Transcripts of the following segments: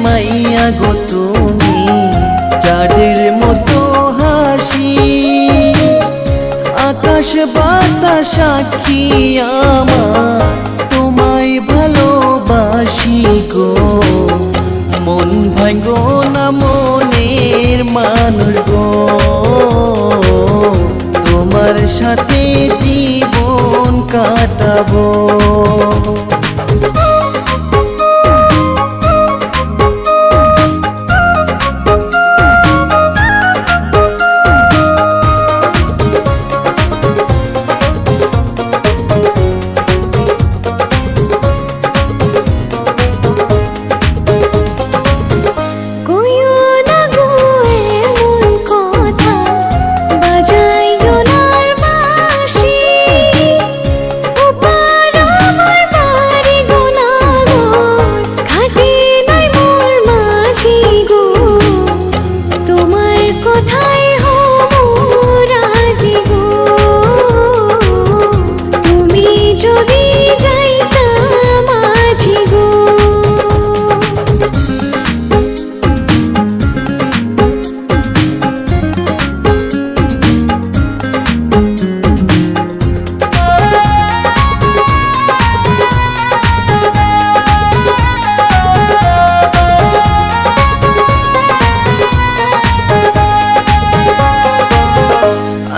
মাইয়া গো তুমি চাঁদের মতো হাসি, আকাশ বাতাস সাক্ষী আমার তোমায় ভালোবাসি গো। মন ভাঙো না মনের মানুষ গো, তোমার সাথে জীবন কাটাবো।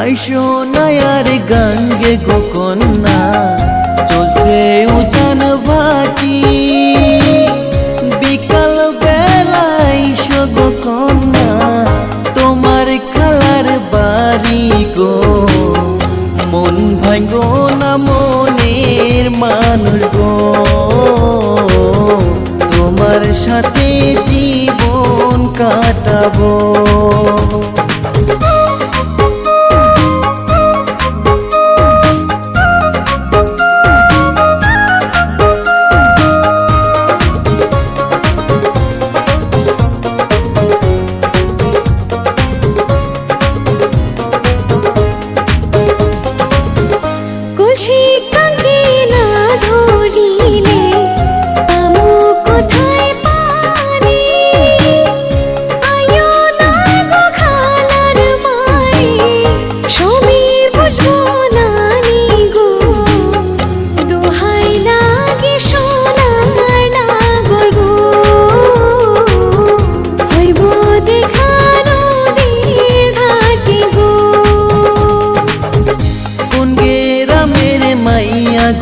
আইসো নায়ার গঙ্গে গো কন্যা, চলছে উজান ভাটি, বিকাল বেলা আইসো গো কন্যা তোমার খালার বাড়ি গো। মন ভাঙো না মনের মানুষ গো, তোমার সাথে জীবন কাটাবো।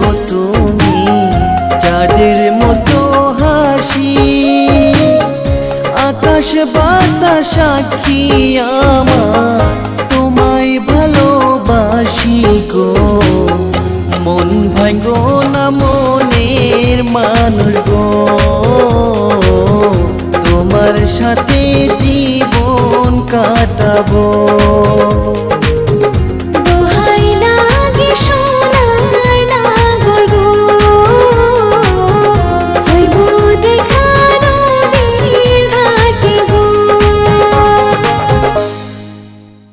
গো তুমি চাঁদের মতো হাসি, আকাশ বাতাস সাক্ষী আমার তোমায় ভালোবাসি গো। মন ভাঙো না মনের মানুষ